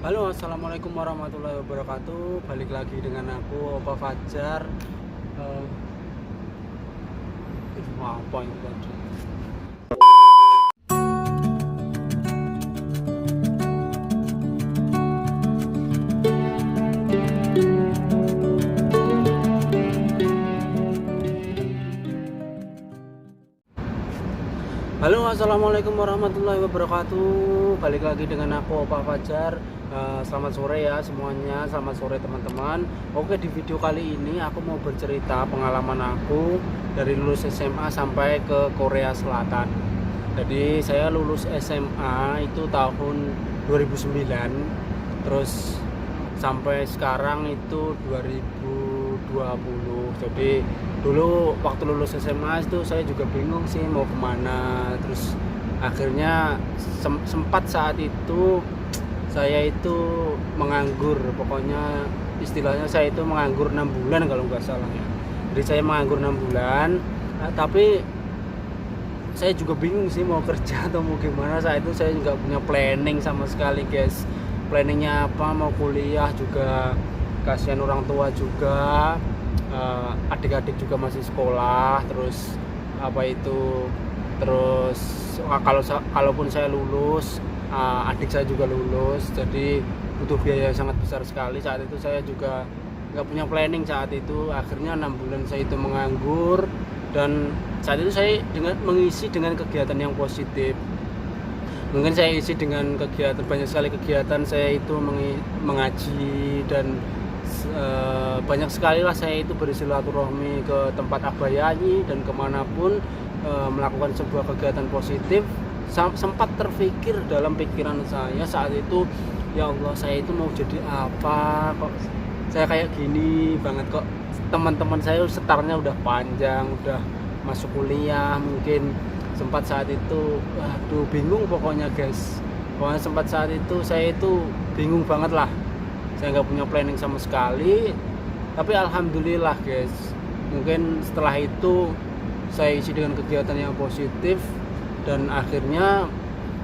Halo, assalamualaikum warahmatullahi wabarakatuh. Balik lagi dengan aku, Opa Fajar. Eh, apa ini tadi? Halo, assalamualaikum warahmatullahi wabarakatuh. Balik lagi dengan aku, Opa Fajar. Selamat sore ya semuanya. Selamat sore teman-teman. Oke, di video kali ini aku mau bercerita pengalaman aku dari lulus SMA sampai ke Korea Selatan. Jadi saya lulus SMA itu tahun 2009, terus sampai sekarang itu 2020. Jadi dulu waktu lulus SMA itu saya juga bingung sih mau kemana. Terus akhirnya sempat saat itu saya itu menganggur, pokoknya istilahnya saya itu menganggur 6 bulan kalau nggak salah ya. Jadi saya menganggur 6 bulan, tapi saya juga bingung sih mau kerja atau mau gimana. Saat itu saya nggak punya planning sama sekali guys. Planningnya apa, mau kuliah juga kasihan orang tua juga, adik-adik juga masih sekolah, terus apa itu, terus kalaupun saya lulus, adik saya juga lulus, jadi butuh biaya yang sangat besar sekali. Saat itu saya juga nggak punya planning saat itu. Akhirnya 6 bulan saya itu menganggur, dan saat itu saya mengisi dengan kegiatan yang positif. Mungkin saya isi dengan kegiatan, banyak sekali kegiatan. Saya itu mengaji, dan banyak sekali lah saya itu bersilaturahmi ke tempat Abayani dan kemanapun, melakukan sebuah kegiatan positif. Sempat terpikir dalam pikiran saya saat itu, ya Allah, saya itu mau jadi apa, kok saya kayak gini banget, kok teman-teman saya setarnya udah panjang, udah masuk kuliah. Mungkin sempat saat itu, aduh, bingung pokoknya guys. Pokoknya sempat saat itu saya itu bingung banget lah, saya nggak punya planning sama sekali. Tapi alhamdulillah guys, mungkin setelah itu saya isi dengan kegiatan yang positif, dan akhirnya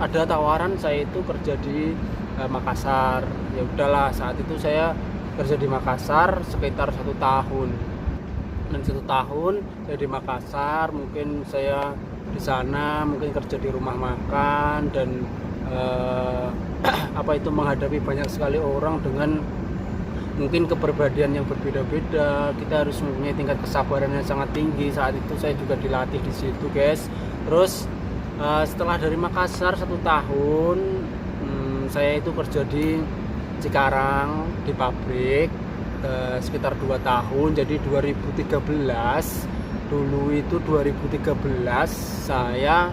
ada tawaran saya itu kerja di Makassar. Ya udahlah, saat itu saya kerja di Makassar sekitar 1 tahun. Dan 1 tahun saya di Makassar, mungkin saya di sana mungkin kerja di rumah makan, dan apa itu, menghadapi banyak sekali orang dengan mungkin kepribadian yang berbeda-beda. Kita harus mempunyai tingkat kesabaran yang sangat tinggi. Saat itu saya juga dilatih di situ guys. Terus setelah dari Makassar 1 tahun, saya itu kerja di Cikarang di pabrik sekitar 2 tahun. Jadi 2013, dulu itu 2013 saya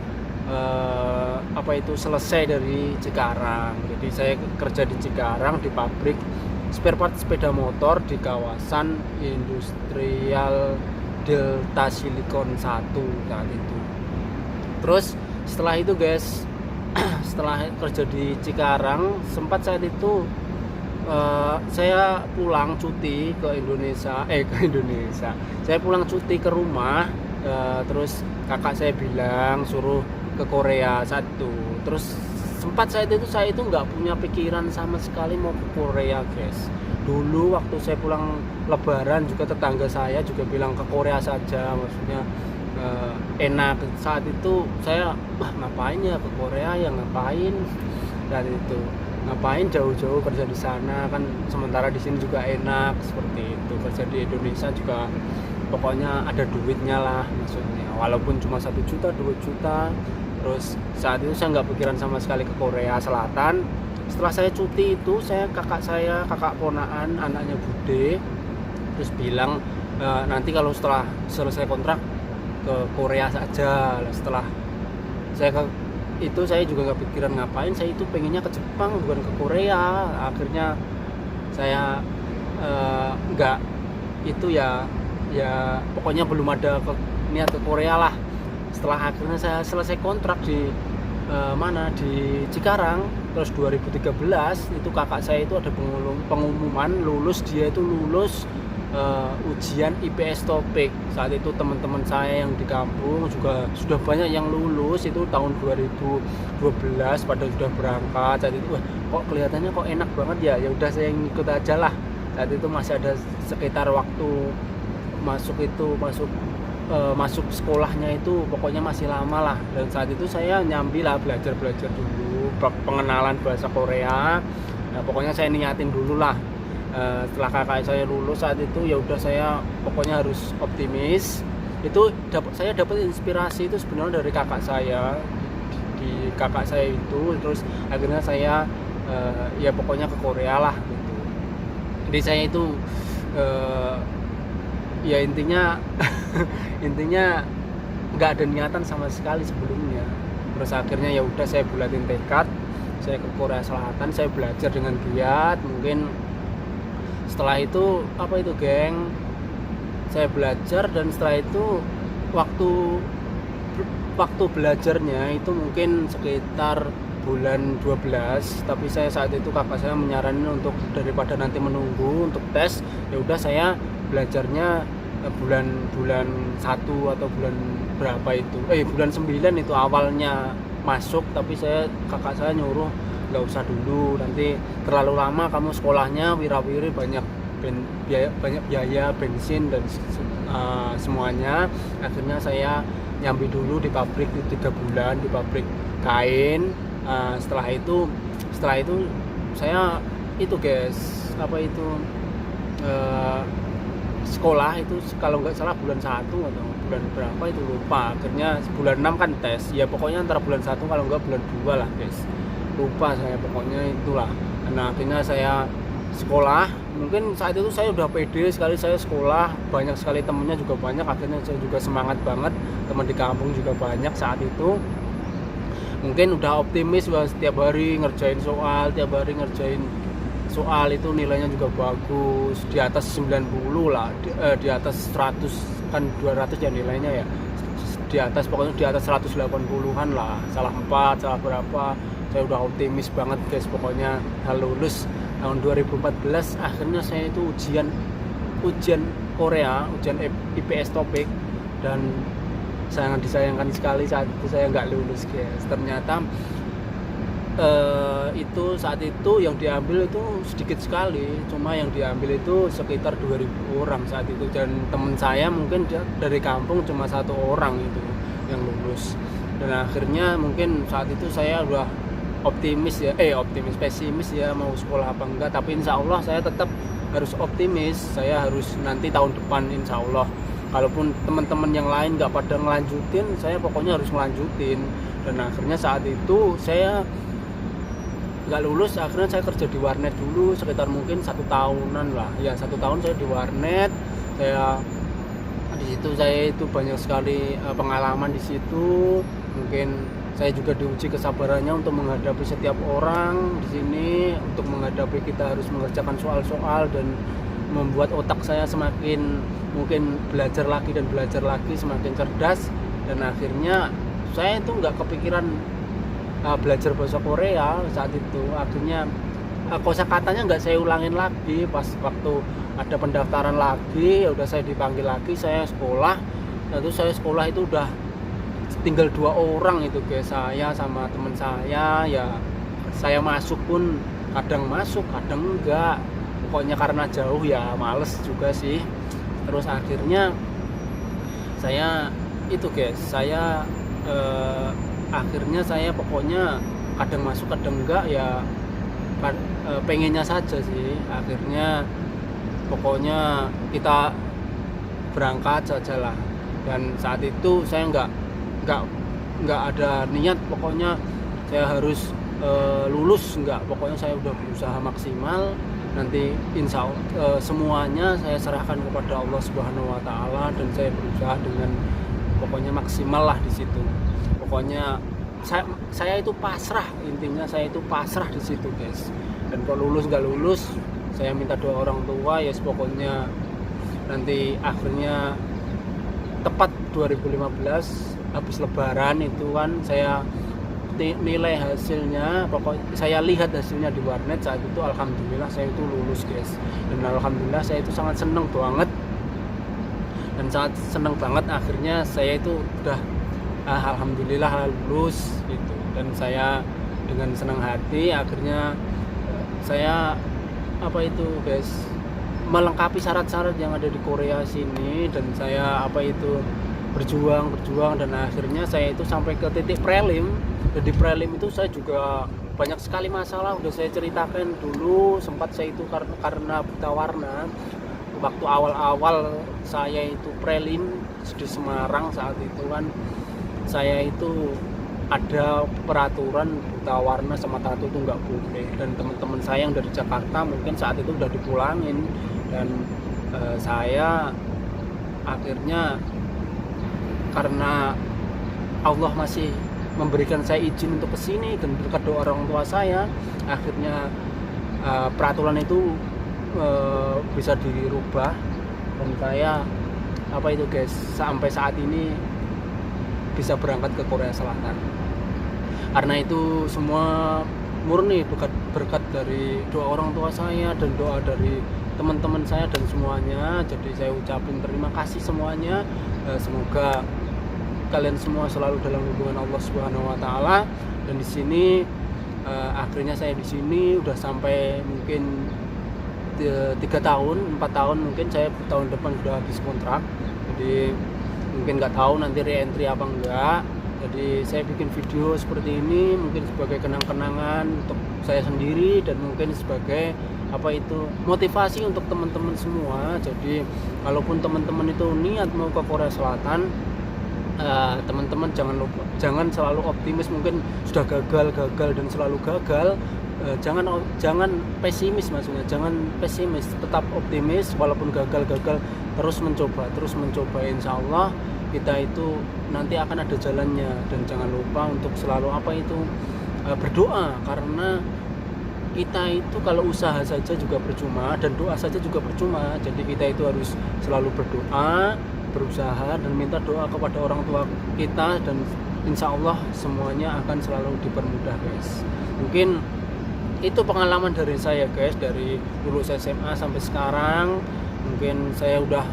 apa itu selesai dari Cikarang. Jadi saya kerja di Cikarang di pabrik spare part sepeda motor di kawasan industrial Delta Silicon 1 saat itu. Terus setelah itu guys, setelah kerja di Cikarang, sempat saat itu saya pulang cuti ke Indonesia. Saya pulang cuti ke rumah. Terus kakak saya bilang suruh ke Korea satu. Terus sempat saat itu saya itu nggak punya pikiran sama sekali mau ke Korea guys. Dulu waktu saya pulang Lebaran juga tetangga saya juga bilang ke Korea saja, maksudnya enak. Saat itu saya, ngapain ya ke Korea, ya ngapain saat itu, ngapain jauh-jauh kerja di sana, kan sementara di sini juga enak. Seperti itu, kerja di Indonesia juga pokoknya ada duitnya lah, maksudnya walaupun cuma 1 juta 2 juta. Terus saat itu saya nggak pikiran sama sekali ke Korea Selatan. Setelah saya cuti itu, kakak ponaan, anaknya Bude, terus bilang nanti kalau setelah selesai kontrak ke Korea saja. Setelah saya juga nggak pikiran ngapain, saya itu pengennya ke Jepang bukan ke Korea. Akhirnya saya nggak itu ya pokoknya belum ada niat ke Korea lah. Setelah akhirnya saya selesai kontrak di di Cikarang, terus 2013 itu kakak saya itu ada pengumuman lulus. Dia itu lulus ujian IPS topik. Saat itu teman-teman saya yang di kampung juga sudah banyak yang lulus, itu tahun 2012 pada sudah berangkat. Saat itu wah, kok kelihatannya kok enak banget ya, ya udah saya ngikut aja lah. Saat itu masih ada sekitar waktu masuk sekolahnya itu pokoknya masih lama lah, dan saat itu saya nyambi lah belajar dulu pengenalan bahasa Korea. Nah, pokoknya saya niatin dulu lah. Setelah kakak saya lulus saat itu ya udah saya pokoknya harus optimis. Itu saya dapat inspirasi itu sebenarnya dari kakak saya, di kakak saya itu. Terus akhirnya saya ya pokoknya ke Korea lah gitu. Jadi saya itu ya intinya nggak ada niatan sama sekali sebelumnya. Terus akhirnya ya udah saya bulatin tekad, saya ke Korea Selatan, saya belajar dengan giat. Mungkin setelah itu geng, saya belajar, dan setelah itu waktu belajarnya itu mungkin sekitar bulan 12, tapi saya saat itu kakak saya menyarankan untuk daripada nanti menunggu untuk tes, ya udah saya belajarnya bulan 1 atau bulan berapa itu bulan 9 itu awalnya masuk, tapi kakak saya nyuruh nggak usah dulu, nanti terlalu lama kamu sekolahnya, wirawiri banyak biaya bensin dan semuanya. Akhirnya saya nyambi dulu di pabrik 3 bulan di pabrik kain. Setelah itu saya itu guys sekolah itu kalau nggak salah bulan 1 atau bulan berapa itu lupa. Akhirnya bulan 6 kan tes, ya pokoknya antara bulan 1 kalau nggak bulan 2 lah guys, lupa saya, pokoknya itulah. Nah akhirnya saya sekolah. Mungkin saat itu saya udah pede sekali, saya sekolah, banyak sekali temennya juga banyak. Akhirnya saya juga semangat banget, teman di kampung juga banyak saat itu. Mungkin udah optimis bahwa setiap hari ngerjain soal itu nilainya juga bagus, di atas 90 lah, di atas 100 kan 200 ya nilainya ya, pokoknya di atas 180-an lah, salah 4 salah berapa. Saya udah optimis banget guys, pokoknya lulus tahun 2014. Akhirnya saya itu ujian Korea, ujian IPS topik, dan sangat disayangkan sekali saat itu saya nggak lulus guys. Ternyata saat itu yang diambil itu sedikit sekali, cuma yang diambil itu sekitar 2000 orang saat itu, dan teman saya mungkin dari kampung cuma 1 orang itu yang lulus. Dan akhirnya mungkin saat itu saya udah pesimis ya mau sekolah apa enggak, tapi insya Allah saya tetap harus optimis, saya harus nanti tahun depan insya Allah, kalaupun teman-teman yang lain nggak pada ngelanjutin, saya pokoknya harus ngelanjutin. Dan akhirnya saat itu saya nggak lulus, akhirnya saya kerja di warnet dulu sekitar mungkin 1 tahunan lah ya, 1 tahun saya di warnet. Di situ saya itu banyak sekali pengalaman di situ. Mungkin saya juga diuji kesabarannya untuk menghadapi setiap orang di sini, untuk menghadapi kita harus mengerjakan soal-soal dan membuat otak saya semakin mungkin belajar lagi, semakin cerdas. Dan akhirnya saya itu nggak kepikiran belajar bahasa Korea saat itu. Akhirnya kosakatanya nggak saya ulangin lagi. Pas waktu ada pendaftaran lagi, ya udah saya dipanggil lagi, saya sekolah. Lalu saya sekolah itu udah tinggal 2 orang itu guys, saya sama teman saya. Ya saya masuk pun kadang masuk kadang enggak, pokoknya karena jauh ya males juga sih. Terus akhirnya saya itu guys, akhirnya saya pokoknya kadang masuk kadang enggak ya, pengennya saja sih. Akhirnya pokoknya kita berangkat saja lah. Dan saat itu saya nggak ada niat pokoknya saya harus lulus, enggak, pokoknya saya udah berusaha maksimal. Nanti insya Allah semuanya saya serahkan kepada Allah Subhanahu Wa Taala, dan saya berusaha dengan pokoknya maksimal lah di situ. Pokoknya saya itu pasrah, intinya saya itu pasrah di situ guys. Dan kalau lulus nggak lulus, saya minta doa orang tua ya, pokoknya nanti akhirnya tepat 2015 habis lebaran itu kan saya nilai hasilnya, pokok saya lihat hasilnya di warnet saat itu, alhamdulillah saya itu lulus guys, dan alhamdulillah saya itu sangat seneng banget akhirnya saya itu udah alhamdulillah lulus gitu, dan saya dengan senang hati akhirnya saya guys melengkapi syarat-syarat yang ada di Korea sini, dan saya berjuang dan akhirnya saya itu sampai ke titik prelim. Dan di prelim itu saya juga banyak sekali masalah, udah saya ceritakan dulu. Sempat saya itu karena buta warna, waktu awal-awal saya itu prelim di Semarang saat itu kan, saya itu ada peraturan buta warna sama tato itu nggak boleh, dan teman-teman saya yang dari Jakarta mungkin saat itu udah dipulangin, dan saya akhirnya karena Allah masih memberikan saya izin untuk kesini dan berkat doa orang tua saya, akhirnya peraturan itu bisa dirubah, dan saya guys sampai saat ini bisa berangkat ke Korea Selatan. Karena itu semua murni berkat dari doa orang tua saya dan doa dari teman-teman saya dan semuanya. Jadi saya ucapin terima kasih semuanya. Semoga kalian semua selalu dalam hubungan Allah Subhanahu wa taala. Dan di sini akhirnya saya di sini udah sampai mungkin 3 tahun, 4 tahun, mungkin saya tahun depan sudah habis kontrak. Jadi mungkin nggak tahu nanti re-entry apa enggak. Jadi saya bikin video seperti ini mungkin sebagai kenang-kenangan untuk saya sendiri, dan mungkin sebagai motivasi untuk teman-teman semua. Jadi kalaupun teman-teman itu niat mau ke Korea Selatan, teman-teman jangan selalu optimis, mungkin sudah gagal dan selalu gagal. Jangan pesimis, maksudnya jangan pesimis, tetap optimis walaupun gagal, terus mencoba. Insya Allah kita itu nanti akan ada jalannya. Dan jangan lupa untuk selalu berdoa, karena kita itu kalau usaha saja juga percuma dan doa saja juga percuma. Jadi kita itu harus selalu berdoa, berusaha, dan minta doa kepada orang tua kita, dan insya Allah semuanya akan selalu dipermudah guys. Mungkin itu pengalaman dari saya guys, dari lulus SMA sampai sekarang. Mungkin saya udah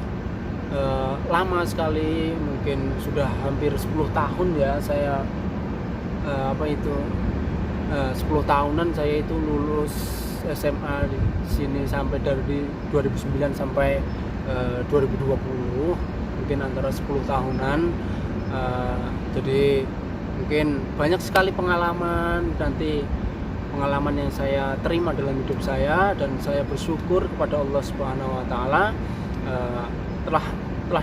lama sekali, mungkin sudah hampir 10 tahun ya saya 10 tahunan saya itu lulus SMA di sini, sampai dari 2009 sampai 2020, mungkin antara 10 tahunan. Jadi mungkin banyak sekali pengalaman yang saya terima dalam hidup saya, dan saya bersyukur kepada Allah Subhanahu wa taala telah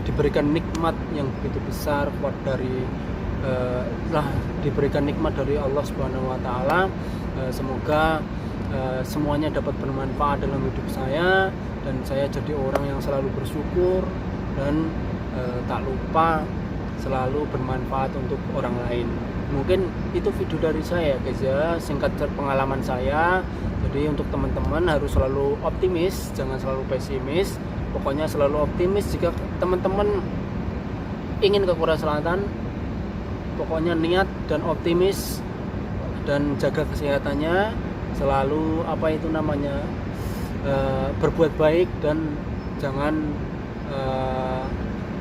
diberikan nikmat yang begitu besar telah diberikan nikmat dari Allah Subhanahu wa taala. Semoga semuanya dapat bermanfaat dalam hidup saya, dan saya jadi orang yang selalu bersyukur dan tak lupa selalu bermanfaat untuk orang lain. Mungkin itu video dari saya guys ya, singkat pengalaman saya. Jadi untuk teman-teman harus selalu optimis, jangan selalu pesimis. Pokoknya selalu optimis. Jika teman-teman ingin ke Korea Selatan, pokoknya niat dan optimis, dan jaga kesehatannya, selalu berbuat baik, dan jangan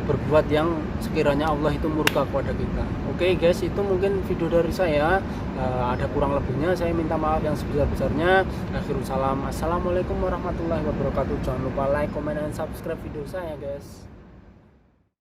berbuat yang sekiranya Allah itu murka kepada kita. Oke guys, itu mungkin video dari saya. Ada kurang lebihnya saya minta maaf yang sebesar-besarnya. Akhirul salam, assalamualaikum warahmatullahi wabarakatuh. Jangan lupa like, comment, dan subscribe video saya guys.